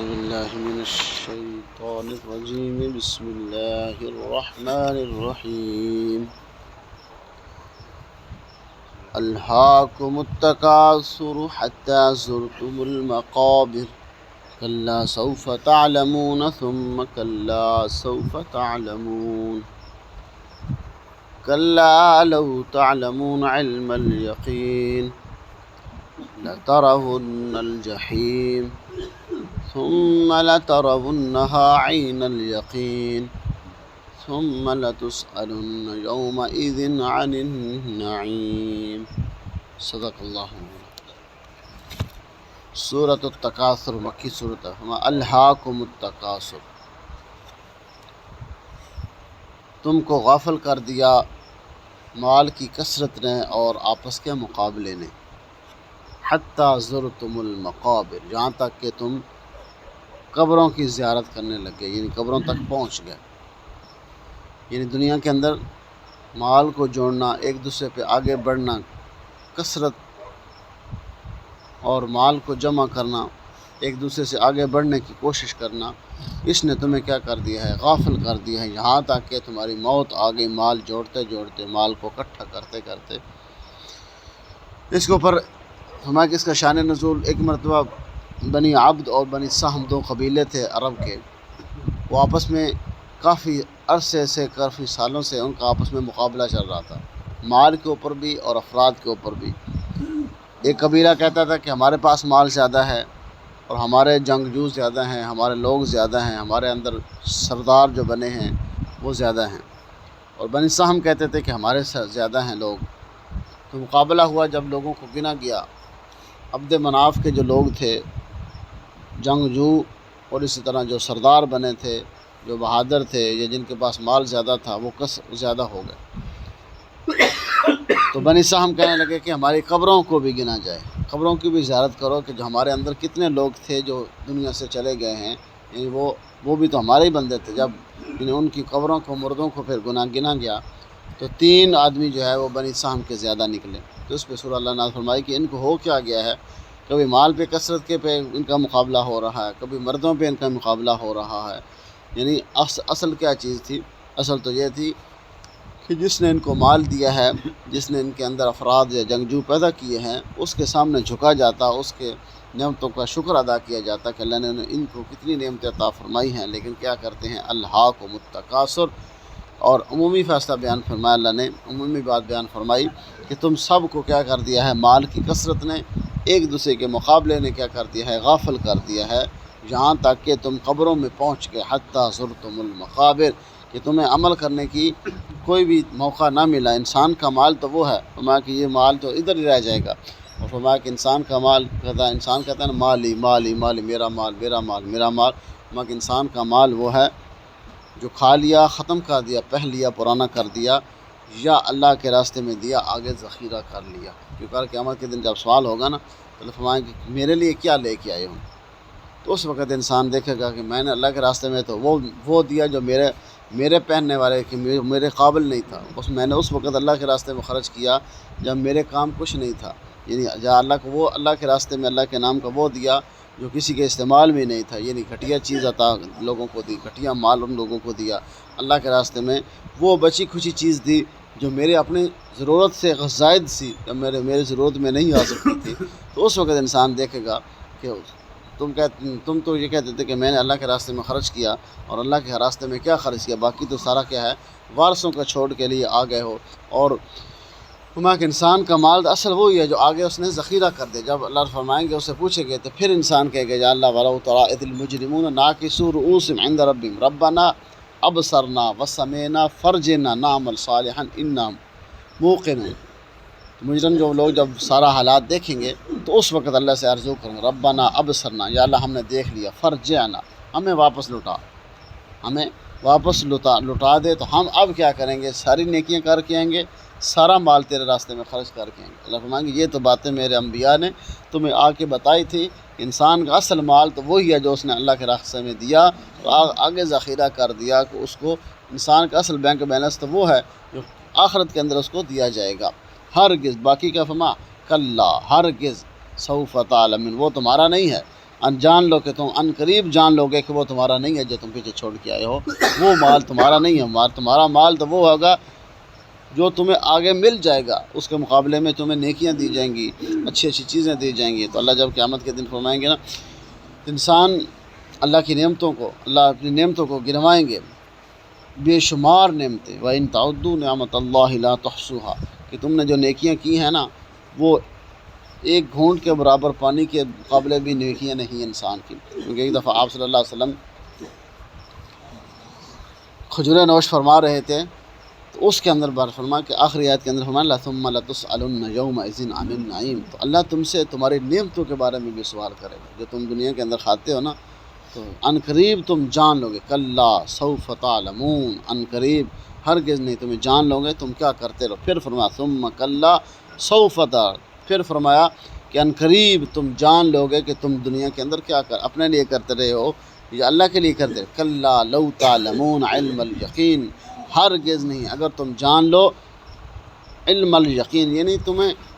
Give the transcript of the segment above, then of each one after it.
بالله من الشيطان الرجيم. بسم الله الرحمن الرحيم. ألهاكم التكاثر حتى زرتم المقابر كلا سوف تعلمون ثم كلا سوف تعلمون كلا لو تعلمون علم اليقين لترون الجحيم ثم لترونها عين اليقين ثم لتسألن يومئذ عن النعيم. صدق اللہ. سورۃ التکاثر مکی صورت ہے. الہاکم التکاثر، تم کو غافل کر دیا مال کی کثرت نے اور آپس کے مقابلے نے. حتی زرتم المقابر، یہاں تک کہ تم قبروں کی زیارت کرنے لگے، یعنی قبروں تک پہنچ گئے. یعنی دنیا کے اندر مال کو جوڑنا، ایک دوسرے پہ آگے بڑھنا، کثرت اور مال کو جمع کرنا، ایک دوسرے سے آگے بڑھنے کی کوشش کرنا، اس نے تمہیں کیا کر دیا ہے؟ غافل کر دیا ہے. یہاں تک کہ تمہاری موت آ گئی مال جوڑتے جوڑتے، مال کو اکٹھا کرتے کرتے. اس کے اوپر ہمارے اس کا شان نزول، ایک مرتبہ بنی عبد اور بنی سہم دو قبیلے تھے عرب کے، وہ آپس میں کافی عرصے سے، کافی سالوں سے ان کا آپس میں مقابلہ چل رہا تھا، مال کے اوپر بھی اور افراد کے اوپر بھی. ایک قبیلہ کہتا تھا کہ ہمارے پاس مال زیادہ ہے اور ہمارے جنگجو زیادہ ہیں، ہمارے لوگ زیادہ ہیں، ہمارے اندر سردار جو بنے ہیں وہ زیادہ ہیں. اور بنی سہم کہتے تھے کہ ہمارے زیادہ ہیں لوگ. تو مقابلہ ہوا. جب لوگوں کو گنا گیا، عبد مناف کے جو لوگ تھے جنگجو، اور اسی طرح جو سردار بنے تھے، جو بہادر تھے یا جن کے پاس مال زیادہ تھا، وہ زیادہ ہو گئے. تو بنی سہم کہنے لگے کہ ہماری قبروں کو بھی گنا جائے، قبروں کی بھی زیارت کرو کہ جو ہمارے اندر کتنے لوگ تھے جو دنیا سے چلے گئے ہیں، یعنی وہ بھی تو ہمارے ہی بندے تھے. جب ان کی قبروں کو، مردوں کو پھر گنا گیا تو 3 آدمی جو ہے وہ بنی سہم کے زیادہ نکلے. تو اس پہ سورہ اللہ نے فرمائی کہ ان کو ہو کیا گیا ہے؟ کبھی مال پہ، کثرت کے پہ ان کا مقابلہ ہو رہا ہے، کبھی مردوں پہ ان کا مقابلہ ہو رہا ہے. یعنی اصل کیا چیز تھی؟ اصل تو یہ تھی کہ جس نے ان کو مال دیا ہے، جس نے ان کے اندر افراد یا جنگجو پیدا کیے ہیں، اس کے سامنے جھکا جاتا، اس کے نعمتوں کا شکر ادا کیا جاتا کہ اللہ نے ان کو کتنی نعمتیں عطا فرمائی ہیں. لیکن کیا کرتے ہیں؟ الہاکم التکاثر. اور عمومی فیصلہ بیان فرمایا اللہ نے، عمومی بات بیان فرمائی کہ تم سب کو کیا کر دیا ہے؟ مال کی کثرت نے، ایک دوسرے کے مقابلے نے کیا کر دیا ہے؟ غافل کر دیا ہے. یہاں تک کہ تم قبروں میں پہنچ گئے. حتی زرتم المقابر، کہ تمہیں عمل کرنے کی کوئی بھی موقع نہ ملا. انسان کا مال تو وہ ہے، فرمایا کہ یہ مال تو ادھر ہی رہ جائے گا. اور فرمایا کہ انسان کا مال انسان کہتا ہے نا، مالی مالی مالی، میرا مال میرا مال میرا مال. مگر انسان کا مال وہ ہے جو کھا لیا، ختم کر دیا، پہ لیا، پرانا کر دیا، یا اللہ کے راستے میں دیا، آگے ذخیرہ کر لیا. کیونکہ قیامت کے دن جب سوال ہوگا نا، تو فرمائیں کہ میرے لیے کیا لے کے آئے ہوں. تو اس وقت انسان دیکھے گا کہ میں نے اللہ کے راستے میں تو وہ دیا جو میرے پہننے والے کہ میرے قابل نہیں تھا. میں نے اس وقت اللہ کے راستے میں خرچ کیا جب میرے کام کچھ نہیں تھا. یعنی جہاں اللہ کے راستے میں اللہ کے نام کا وہ دیا جو کسی کے استعمال میں نہیں تھا. یعنی گھٹیا چیز عطا لوگوں کو دی، گھٹیا مال ان لوگوں کو دیا. اللہ کے راستے میں وہ بچی کھچی چیز دی جو میرے اپنی ضرورت سے زائد سی، میرے ضرورت میں نہیں آ سکتی تھی. تو اس وقت انسان دیکھے گا کہ تم تو یہ کہتے تھے کہ میں نے اللہ کے راستے میں خرچ کیا، اور اللہ کے راستے میں کیا خرچ کیا؟ باقی تو سارا کیا ہے؟ وارثوں کا چھوڑ کے لیے آ گئے ہو. اور کہ انسان کا مال اصل وہی ہے جو آگے اس نے ذخیرہ کر دے. جب اللہ فرمائیں گے، اسے پوچھے گے، تو پھر انسان کہے گا یا اللہ ولو تری اذ المجرمون ناکسوا رؤوسهم عند ربهم ربنا ابصرنا وسمعنا فرجنا نعمل صالحا انا موقنون. مجرم جو لوگ جب سارا حالات دیکھیں گے تو اس وقت اللہ سے عرض کریں گے ربنا ابصرنا، یا اللہ ہم نے دیکھ لیا، فرجعنا، ہمیں واپس لٹا دے. تو ہم اب کیا کریں گے؟ ساری نیکیاں کر کے آئیں گے، سارا مال تیرے راستے میں خرچ کر کے آئیں گے. اللہ فرمائیں گے یہ تو باتیں میرے انبیاء نے تمہیں آ کے بتائی تھی. انسان کا اصل مال تو وہی ہے جو اس نے اللہ کے راستے میں دیا، تو آگے ذخیرہ کر دیا کہ اس کو. انسان کا اصل بینک بیلنس تو وہ ہے جو آخرت کے اندر اس کو دیا جائے گا. ہرگز، باقی کا فرما کلا، ہرگز، سوف تعلمون، وہ تمہارا نہیں ہے. جان لو کہ تم ان قریب جان لو گے کہ وہ تمہارا نہیں ہے جو تم پیچھے چھوڑ کے آئے ہو، وہ مال تمہارا نہیں ہے، تمہارا مال تو وہ ہوگا جو تمہیں آگے مل جائے گا، اس کے مقابلے میں تمہیں نیکیاں دی جائیں گی، اچھی اچھی چیزیں دی جائیں گی۔ تو اللہ جب قیامت کے دن فرمائیں گے نا، انسان اللہ کی نعمتوں کو، اللہ اپنی نعمتوں کو گنوائیں گے، بے شمار نعمتیں، وَإِن تَعُدُّوا نِعْمَتَ اللَّهِ لَا تُحْصُوهَا، کہ تم نے جو نیکیاں کی ہیں نا، وہ ایک گھونٹ کے برابر پانی کے مقابلے بھی نیکیاں نہیں انسان کی۔ کیونکہ ایک دفعہ آپ صلی اللہ علیہ وسلم کھجوریں نوش فرما رہے تھے، تو اس کے اندر بار فرما کہ آخری آیت کے اندر فرمایا ثُمَّ لَتُسْأَلُنَّ يَوْمَئِذٍ عَنِ النَّعِيمِ، تو اللہ تم سے تمہاری نعمتوں کے بارے میں بھی سوال کرے گا جو تم دنیا کے اندر کھاتے ہو نا، تو ان قریب تم جان لو گے، کلا سوف تعلمون، ان قریب ہرگز نہیں تمہیں جان لو گے تم کیا کرتے رہو۔ پھر فرمایا ثم کلا سوف تعلمون، پھر فرمایا کہ ان قریب تم جان لو گے کہ تم دنیا کے اندر کیا اپنے لیے کرتے رہے ہو یا اللہ کے لیے کرتے رہے۔ کلا لو تعلمون علم الیقین، ہرگز نہیں اگر تم جان لو علم الیقین، یعنی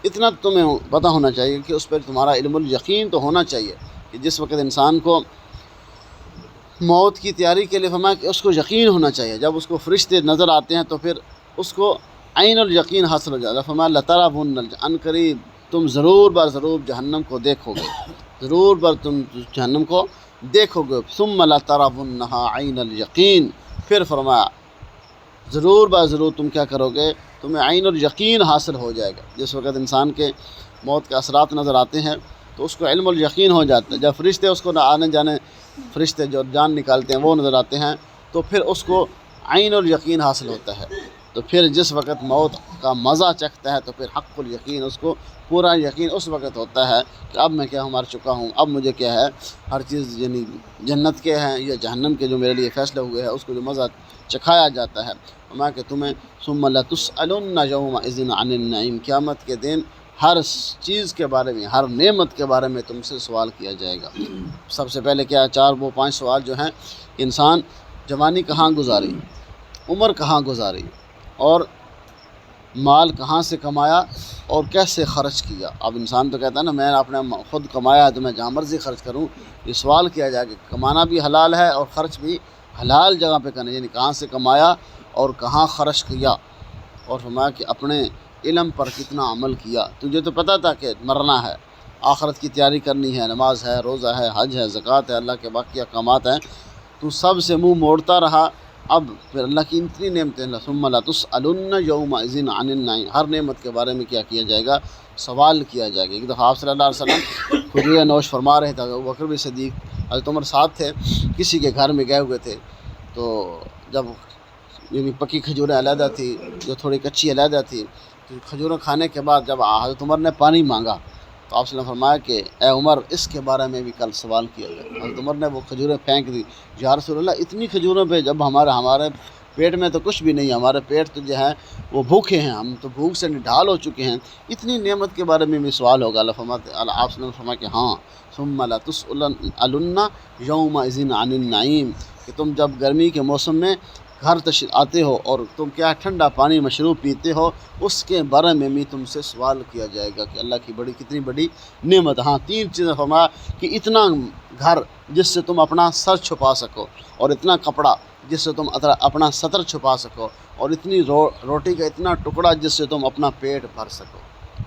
اتنا تمہیں پتہ ہونا چاہیے کہ اس پر تمہارا علم الیقین تو ہونا چاہیے کہ جس وقت انسان کو موت کی تیاری کے لیے فرمایا کہ اس کو یقین ہونا چاہیے، جب اس کو فرشتے نظر آتے ہیں تو پھر اس کو عین الیقین حاصل ہو جاتا ہے۔ فرمایا لَتَرَوُنَّ ان قریب تم ضرور بر ضرور جہنم کو دیکھو گے، ضرور بر تم جہنم کو دیکھو گے۔ ثم لَتَرَوُنَّهَا عین الیقین، پھر فرمایا ضرور بر ضرور تم کیا کرو گے، تمہیں عین الیقین حاصل ہو جائے گا۔ جس وقت انسان کے موت کے اثرات نظر آتے ہیں تو اس کو علم الیقین ہو جاتا ہے، جب فرشتے اس کو آنے جانے، فرشتے جو جان نکالتے ہیں وہ نظر آتے ہیں تو پھر اس کو عین الیقین حاصل ہوتا ہے۔ تو پھر جس وقت موت کا مزہ چکھتا ہے تو پھر حق الیقین، اس کو پورا یقین اس وقت ہوتا ہے کہ اب میں کیا مر چکا ہوں، اب مجھے کیا ہے، ہر چیز یعنی جنت کے ہیں یا جہنم کے جو میرے لیے فیصلہ ہوئے ہیں اس کو جو مزہ چکھایا جاتا ہے۔ میں کہ تمہیں ثم لتسألن یومئذ عن النعیم، قیامت کے دن ہر چیز کے بارے میں، ہر نعمت کے بارے میں تم سے سوال کیا جائے گا۔ سب سے پہلے کیا 4-5 سوال جو ہیں، انسان جوانی کہاں گزاری، عمر کہاں گزاری، اور مال کہاں سے کمایا اور کیسے خرچ کیا۔ اب انسان تو کہتا ہے نا میں اپنے خود کمایا ہے تو میں جہاں مرضی خرچ کروں، یہ سوال کیا جائے کہ کمانا بھی حلال ہے اور خرچ بھی حلال جگہ پہ کرنا، یعنی کہاں سے کمایا اور کہاں خرچ کیا، اور فرمایا کہ اپنے علم پر کتنا عمل کیا۔ تجھے تو پتہ تھا کہ مرنا ہے، آخرت کی تیاری کرنی ہے، نماز ہے، روزہ ہے، حج ہے، زکوٰۃ ہے، اللہ کے باقی احکامات ہیں، تو سب سے منہ موڑتا رہا۔ اب پھر اللہ کی اتنی نعمتیں، ثم لتسألن یومئذ عن النعیم، ہر نعمت کے بارے میں کیا کیا جائے گا، سوال کیا جائے گا۔ ایک دفعہ آپ صلی اللہ علیہ وسلم کھجوریں نوش فرما رہے تھے، ابوبکر بھی صدیق، حضرت عمر ساتھ تھے، کسی کے گھر میں گئے ہوئے تھے، تو جب یعنی پکی کھجوریں علیحدہ تھی، جو تھوڑی کچی علیحدہ تھی، تو کھجوریں کھانے کے بعد جب حضرت عمر نے پانی مانگا تو آپ صلی اللہ علیہ وسلم فرمایا کہ اے عمر اس کے بارے میں بھی کل سوال کیا گیا۔ حضرت عمر نے وہ کھجوریں پھینک دی، یا رسول اللہ اتنی کھجوروں پہ، جب ہمارے پیٹ میں تو کچھ بھی نہیں ہے، ہمارے پیٹ تو جو ہے وہ بھوکے ہیں، ہم تو بھوک سے نڈھال ہو چکے ہیں، اتنی نعمت کے بارے میں بھی سوال ہوگا۔ آپ صلی اللہ علیہ وسلم فرمایا کہ ہاں ثم لتسألن یومئذ عن النعیم، کہ تم جب گرمی کے موسم میں گھر آتے ہو اور تم کیا ٹھنڈا پانی مشروب پیتے ہو، اس کے بارے میں بھی تم سے سوال کیا جائے گا کہ اللہ کی کتنی بڑی نعمت۔ ہاں 3 چیزیں فرمایا کہ اتنا گھر جس سے تم اپنا سر چھپا سکو، اور اتنا کپڑا جس سے تم اپنا سطر چھپا سکو، اور اتنی روٹی کا اتنا ٹکڑا جس سے تم اپنا پیٹ بھر سکو۔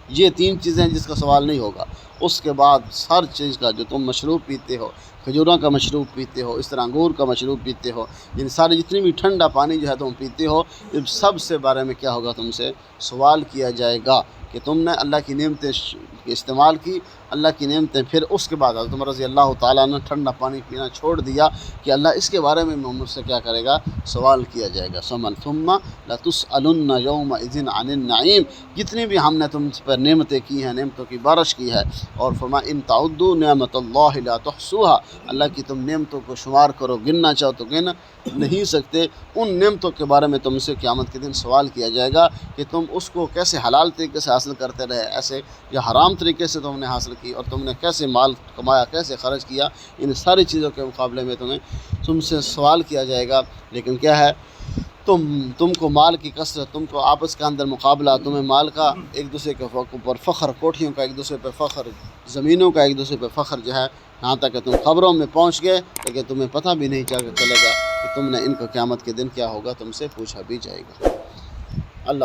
یہ 3 چیزیں جس کا سوال نہیں ہوگا۔ اس کے بعد ہر چیز کا جو تم مشروب پیتے ہو، کھجوروں کا مشروب پیتے ہو، اس طرح انگور کا مشروب پیتے ہو، یعنی سارے جتنی بھی ٹھنڈا پانی جو ہے تم پیتے ہو، ان سب سے بارے میں کیا ہوگا، تم سے سوال کیا جائے گا کہ تم نے اللہ کی نعمتیں استعمال کی، اللہ کی نعمتیں۔ پھر اس کے بعد حضرت عمر رضی اللہ تعالیٰ نے ٹھنڈا پانی پینا چھوڑ دیا کہ اللہ اس کے بارے میں مجھ سے کیا کرے گا، سوال کیا جائے گا۔ ثم لتسألن یومئذ عن النعیم، جتنی بھی ہم نے تم پر نعمتیں کی ہیں، نعمتوں کی بارش کی ہے، اور فرمایا ان تعدوا نعمت اللہ لا تحصوها، اللہ کی تم نعمتوں کو شمار کرو، گننا چاہو تو گن نہیں سکتے۔ ان نعمتوں کے بارے میں تم سے قیامت کے دن سوال کیا جائے گا کہ تم اس کو کیسے حلال طریقے سے حاصل کرتے رہے، ایسے یا حرام طریقے سے تم نے حاصل کی، اور تم نے کیسے مال کمایا، کیسے خرچ کیا، ان ساری چیزوں کے مقابلے میں تم سے سوال کیا جائے گا۔ لیکن کیا ہے، تم کو مال کی کثرت، تم کو آپس کے اندر مقابلہ، تمہیں مال کا ایک دوسرے کے اوپر فخر، کوٹھیوں کا ایک دوسرے پہ فخر، زمینوں کا ایک دوسرے پہ فخر جو ہے یہاں تک کہ تم خبروں میں پہنچ گئے لیکن تمہیں پتہ بھی نہیں چلے گا کہ تم نے ان کو قیامت کے دن کیا ہوگا تم سے پوچھا بھی جائے گا۔ اللہ